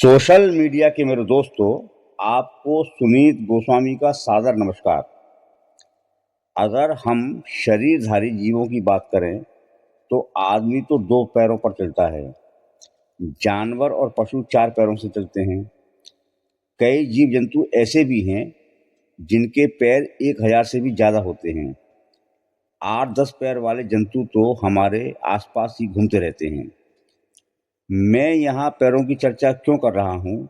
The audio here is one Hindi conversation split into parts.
सोशल मीडिया के मेरे दोस्तों, आपको सुमित गोस्वामी का सादर नमस्कार। अगर हम शरीरधारी जीवों की बात करें तो आदमी तो दो पैरों पर चलता है। जानवर और पशु चार पैरों से चलते हैं। कई जीव जंतु ऐसे भी हैं जिनके पैर 1000 से भी ज़्यादा होते हैं। 8-10 पैर वाले जंतु तो हमारे आसपास ही घूमते रहते हैं। मैं यहाँ पैरों की चर्चा क्यों कर रहा हूँ,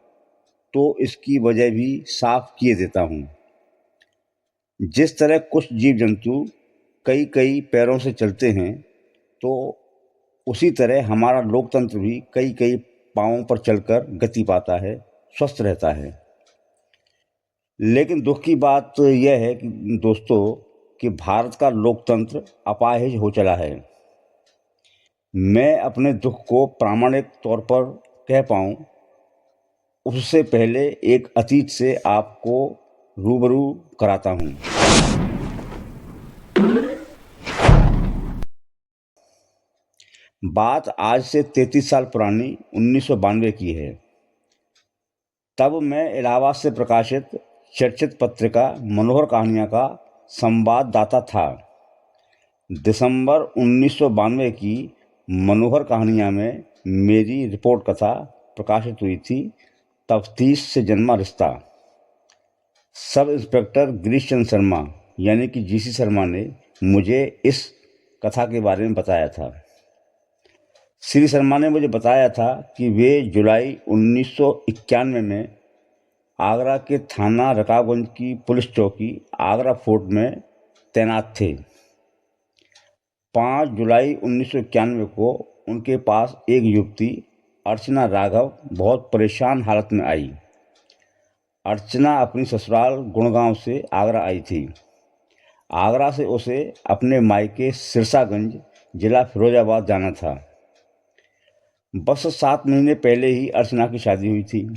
तो इसकी वजह भी साफ किए देता हूँ। जिस तरह कुछ जीव जंतु कई कई पैरों से चलते हैं, तो उसी तरह हमारा लोकतंत्र भी कई कई पाँवों पर चलकर गति पाता है, स्वस्थ रहता है। लेकिन दुख की बात तो यह है कि दोस्तों, कि भारत का लोकतंत्र अपाहिज हो चला है। मैं अपने दुख को प्रामाणिक तौर पर कह पाऊँ, उससे पहले एक अतीत से आपको रूबरू कराता हूँ। बात आज से 33 साल पुरानी 1992 की है। तब मैं इलाहाबाद से प्रकाशित चर्चित पत्रिका मनोहर कहानियाँ का संवाददाता था। दिसंबर 1992 की मनोहर कहानियाँ में मेरी रिपोर्ट कथा प्रकाशित हुई थी, तफ्तीश से जन्मा रिश्ता। सब इंस्पेक्टर गिरीश चंद्र शर्मा यानी कि जीसी शर्मा ने मुझे इस कथा के बारे में बताया था। श्री शर्मा ने मुझे बताया था कि वे जुलाई 1991 में आगरा के थाना रकाबगंज की पुलिस चौकी आगरा फोर्ट में तैनात थे। 5 जुलाई 1991 को उनके पास एक युवती अर्चना राघव बहुत परेशान हालत में आई। अर्चना अपनी ससुराल गुड़गांव से आगरा आई थी। आगरा से उसे अपने मायके सिरसागंज जिला फिरोजाबाद जाना था। बस 7 महीने पहले ही अर्चना की शादी हुई थी।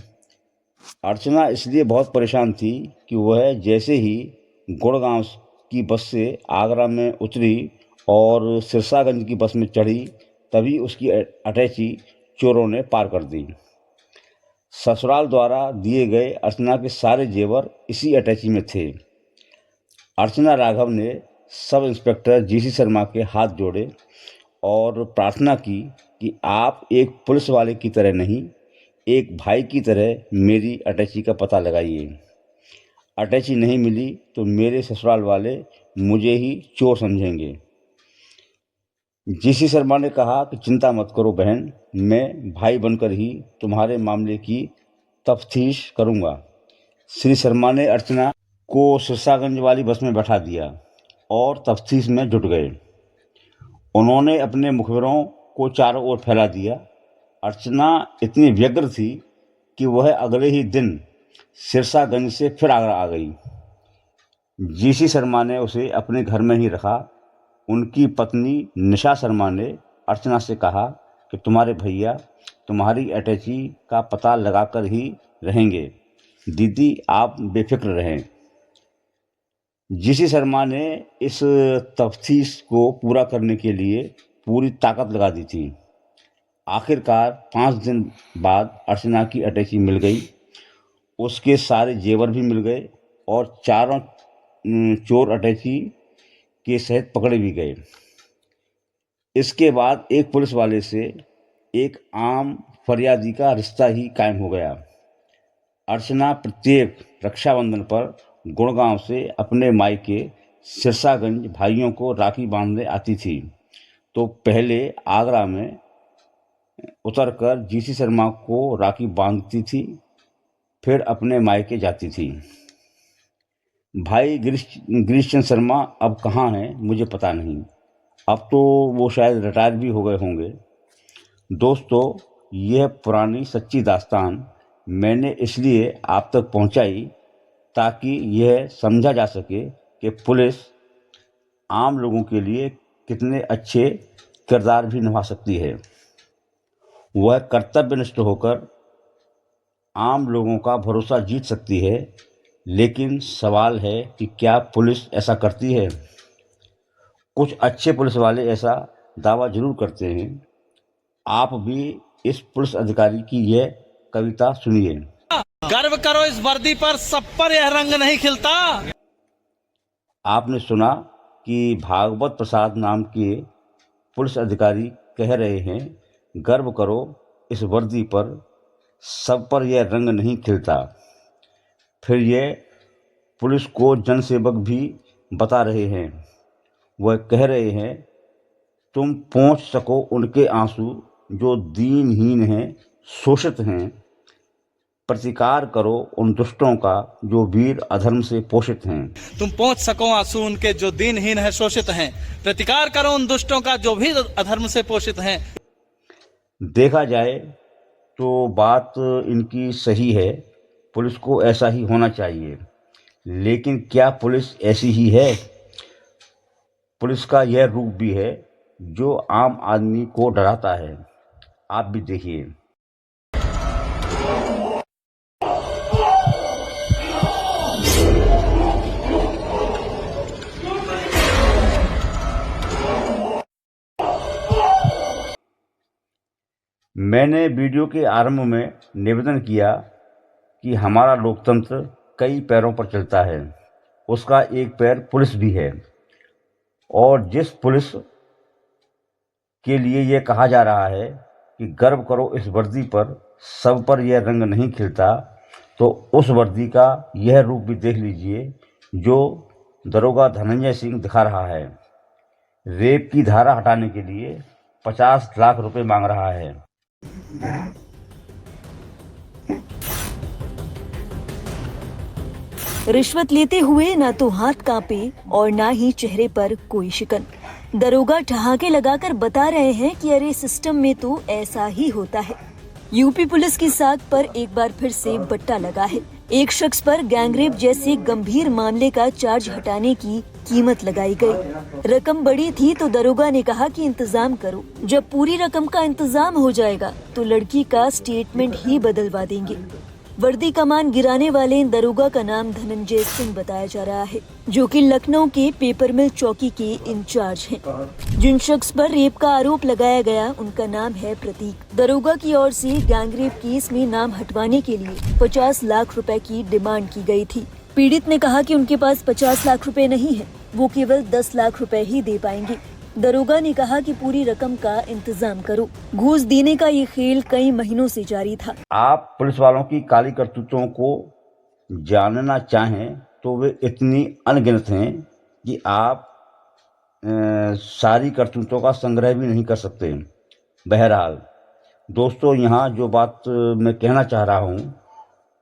अर्चना इसलिए बहुत परेशान थी कि वह जैसे ही गुड़गांव की बस से आगरा में उतरी और सिरसागंज की बस में चढ़ी, तभी उसकी अटैची चोरों ने पार कर दी। ससुराल द्वारा दिए गए अर्चना के सारे जेवर इसी अटैची में थे। अर्चना राघव ने सब इंस्पेक्टर जीसी शर्मा के हाथ जोड़े और प्रार्थना की कि आप एक पुलिस वाले की तरह नहीं, एक भाई की तरह मेरी अटैची का पता लगाइए। अटैची नहीं मिली तो मेरे ससुराल वाले मुझे ही चोर समझेंगे। जीसी शर्मा ने कहा कि चिंता मत करो बहन, मैं भाई बनकर ही तुम्हारे मामले की तफ्तीश करूंगा। श्री शर्मा ने अर्चना को सिरसागंज वाली बस में बैठा दिया और तफ्तीश में जुट गए। उन्होंने अपने मुखबिरों को चारों ओर फैला दिया। अर्चना इतनी व्यग्र थी कि वह अगले ही दिन सिरसागंज से फिर आगरा आ गई। जीसी शर्मा ने उसे अपने घर में ही रखा। उनकी पत्नी निशा शर्मा ने अर्चना से कहा कि तुम्हारे भैया तुम्हारी अटैची का पता लगाकर ही रहेंगे, दीदी आप बेफिक्र रहें। जीसी शर्मा ने इस तफ्तीश को पूरा करने के लिए पूरी ताकत लगा दी थी। आखिरकार 5 दिन बाद अर्चना की अटैची मिल गई। उसके सारे जेवर भी मिल गए और चारों चोर अटैची के सहित पकड़े भी गए। इसके बाद एक पुलिस वाले से एक आम फरियादी का रिश्ता ही कायम हो गया। अर्चना प्रत्येक रक्षाबंधन पर गुड़गांव से अपने मायके सिरसागंज भाइयों को राखी बांधने आती थी, तो पहले आगरा में उतरकर जीसी शर्मा को राखी बांधती थी, फिर अपने मायके जाती थी। भाई गिरीश चंद्र शर्मा अब कहाँ हैं मुझे पता नहीं। अब तो वो शायद रिटायर भी हो गए होंगे। दोस्तों, यह पुरानी सच्ची दास्तान मैंने इसलिए आप तक पहुंचाई ताकि यह समझा जा सके कि पुलिस आम लोगों के लिए कितने अच्छे किरदार भी निभा सकती है। वह कर्तव्यनिष्ठ होकर आम लोगों का भरोसा जीत सकती है, लेकिन सवाल है कि क्या पुलिस ऐसा करती है? कुछ अच्छे पुलिस वाले ऐसा दावा जरूर करते हैं। आप भी इस पुलिस अधिकारी की यह कविता सुनिए। गर्व करो इस वर्दी पर, सब पर यह रंग नहीं खिलता। आपने सुना कि भागवत प्रसाद नाम के पुलिस अधिकारी कह रहे हैं, गर्व करो इस वर्दी पर, सब पर यह रंग नहीं खिलता। फिर ये पुलिस को जनसेवक भी बता रहे हैं। वह कह रहे हैं, तुम पहुंच सको उनके आंसू जो दीनहीन हैं, शोषित हैं। प्रतिकार करो उन दुष्टों का जो वीर अधर्म से पोषित हैं। तुम पहुंच सको आंसू उनके जो दीनहीन है, शोषित हैं। प्रतिकार करो उन दुष्टों का जो भी अधर्म से पोषित हैं। देखा जाए तो बात इनकी सही है, पुलिस को ऐसा ही होना चाहिए। लेकिन क्या पुलिस ऐसी ही है? पुलिस का यह रूप भी है जो आम आदमी को डराता है। आप भी देखिए। मैंने वीडियो के आरंभ में निवेदन किया कि हमारा लोकतंत्र कई पैरों पर चलता है, उसका एक पैर पुलिस भी है। और जिस पुलिस के लिए यह कहा जा रहा है कि गर्व करो इस वर्दी पर, सब पर यह रंग नहीं खिलता, तो उस वर्दी का यह रूप भी देख लीजिए जो दरोगा धनंजय सिंह दिखा रहा है। रेप की धारा हटाने के लिए 50 लाख रुपए मांग रहा है। रिश्वत लेते हुए ना तो हाथ कांपे और ना ही चेहरे पर कोई शिकन। दरोगा ठहाके लगाकर बता रहे हैं कि अरे सिस्टम में तो ऐसा ही होता है। यूपी पुलिस की साख पर एक बार फिर से बट्टा लगा है। एक शख्स पर गैंगरेप जैसे गंभीर मामले का चार्ज हटाने की कीमत लगाई गई। रकम बड़ी थी तो दरोगा ने कहा कि इंतजाम करो, जब पूरी रकम का इंतजाम हो जाएगा तो लड़की का स्टेटमेंट ही बदलवा देंगे। वर्दी कमान गिराने वाले इन दरोगा का नाम धनंजय सिंह बताया जा रहा है, जो कि लखनऊ के पेपर मिल चौकी के इंचार्ज हैं। जिन शख्स पर रेप का आरोप लगाया गया उनका नाम है प्रतीक। दरोगा की ओर से गैंगरेप केस में नाम हटवाने के लिए 50 लाख रुपए की डिमांड की गई थी। पीड़ित ने कहा कि उनके पास 50 लाख रुपए नहीं है, वो केवल 10 लाख रुपए ही दे पाएंगे। दरोगा ने कहा कि पूरी रकम का इंतजाम करो। घूस देने का ये खेल कई महीनों से जारी था। आप पुलिस वालों की काली करतूतों को जानना चाहें तो वे इतनी अनगिनत हैं कि आप सारी करतूतों का संग्रह भी नहीं कर सकते। बहरहाल दोस्तों, यहाँ जो बात मैं कहना चाह रहा हूँ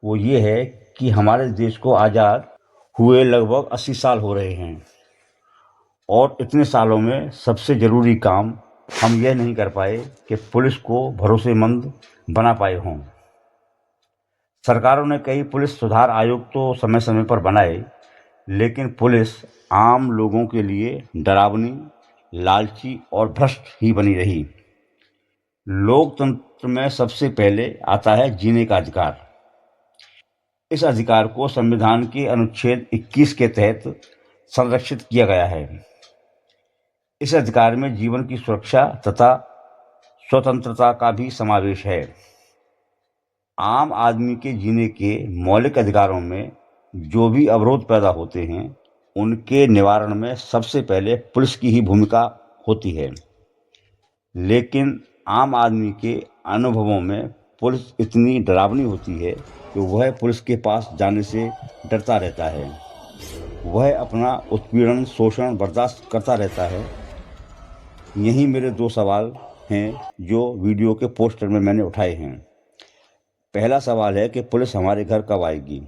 वो ये है कि हमारे देश को आज़ाद हुए लगभग 80 साल हो रहे हैं, और इतने सालों में सबसे ज़रूरी काम हम यह नहीं कर पाए कि पुलिस को भरोसेमंद बना पाए हों। सरकारों ने कई पुलिस सुधार आयोग तो समय समय पर बनाए, लेकिन पुलिस आम लोगों के लिए डरावनी, लालची और भ्रष्ट ही बनी रही। लोकतंत्र में सबसे पहले आता है जीने का अधिकार। इस अधिकार को संविधान के अनुच्छेद 21 के तहत संरक्षित किया गया है। इस अधिकार में जीवन की सुरक्षा तथा स्वतंत्रता का भी समावेश है। आम आदमी के जीने के मौलिक अधिकारों में जो भी अवरोध पैदा होते हैं, उनके निवारण में सबसे पहले पुलिस की ही भूमिका होती है। लेकिन आम आदमी के अनुभवों में पुलिस इतनी डरावनी होती है कि वह पुलिस के पास जाने से डरता रहता है। वह अपना उत्पीड़न, शोषण बर्दाश्त करता रहता है। यही मेरे 2 सवाल हैं जो वीडियो के पोस्टर में मैंने उठाए हैं। पहला सवाल है कि पुलिस हमारे घर कब आएगी।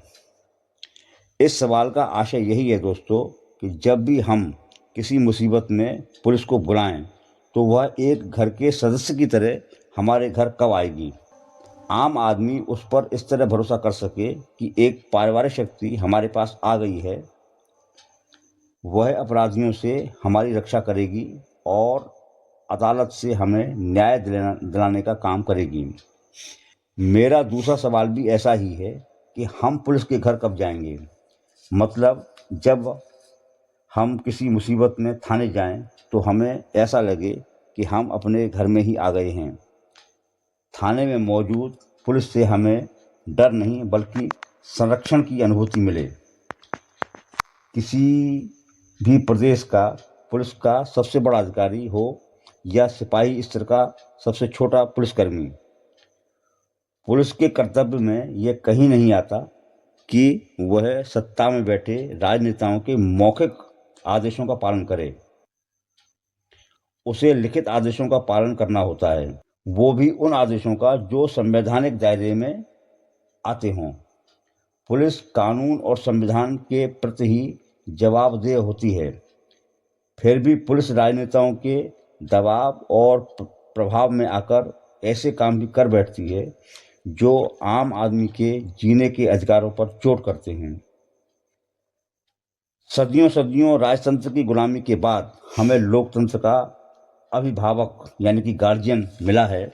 इस सवाल का आशय यही है दोस्तों कि जब भी हम किसी मुसीबत में पुलिस को बुलाएं तो वह एक घर के सदस्य की तरह हमारे घर कब आएगी। आम आदमी उस पर इस तरह भरोसा कर सके कि एक पारिवारिक शक्ति हमारे पास आ गई है, वह अपराधियों से हमारी रक्षा करेगी और अदालत से हमें न्याय दिलाने का काम करेगी। मेरा दूसरा सवाल भी ऐसा ही है कि हम पुलिस के घर कब जाएंगे। मतलब जब हम किसी मुसीबत में थाने जाएं तो हमें ऐसा लगे कि हम अपने घर में ही आ गए हैं। थाने में मौजूद पुलिस से हमें डर नहीं बल्कि संरक्षण की अनुभूति मिले। किसी भी प्रदेश का पुलिस का सबसे बड़ा अधिकारी हो या सिपाही स्तर का सबसे छोटा पुलिसकर्मी, पुलिस के कर्तव्य में यह कहीं नहीं आता कि वह सत्ता में बैठे राजनेताओं के मौखिक आदेशों का पालन करे। उसे लिखित आदेशों का पालन करना होता है, वो भी उन आदेशों का जो संवैधानिक दायरे में आते हों। पुलिस कानून और संविधान के प्रति ही जवाबदेह होती है, फिर भी पुलिस राजनेताओं के दबाव और प्रभाव में आकर ऐसे काम भी कर बैठती है जो आम आदमी के जीने के अधिकारों पर चोट करते हैं। सदियों सदियों राजतंत्र की गुलामी के बाद हमें लोकतंत्र का अभिभावक यानी कि गार्जियन मिला है।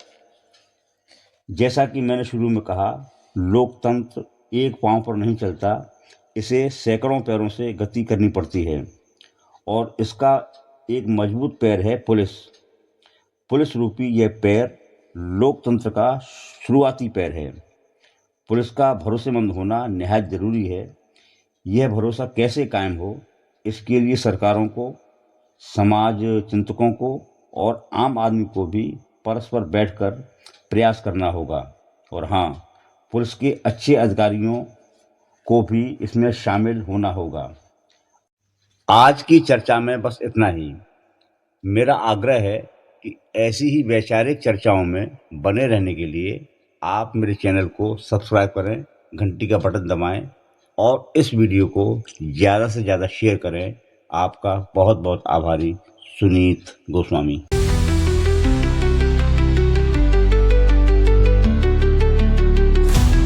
जैसा कि मैंने शुरू में कहा, लोकतंत्र एक पांव पर नहीं चलता, इसे सैकड़ों पैरों से गति करनी पड़ती है और इसका एक मजबूत पैर है पुलिस। पुलिस रूपी यह पैर लोकतंत्र का शुरुआती पैर है। पुलिस का भरोसेमंद होना निहायत जरूरी है। यह भरोसा कैसे कायम हो, इसके लिए सरकारों को, समाज चिंतकों को और आम आदमी को भी परस्पर बैठकर प्रयास करना होगा। और हाँ, पुलिस के अच्छे अधिकारियों को भी इसमें शामिल होना होगा। आज की चर्चा में बस इतना ही। मेरा आग्रह है कि ऐसी ही वैचारिक चर्चाओं में बने रहने के लिए आप मेरे चैनल को सब्सक्राइब करें, घंटी का बटन दबाएं और इस वीडियो को ज़्यादा से ज़्यादा शेयर करें। आपका बहुत बहुत आभारी, सुनीत गोस्वामी।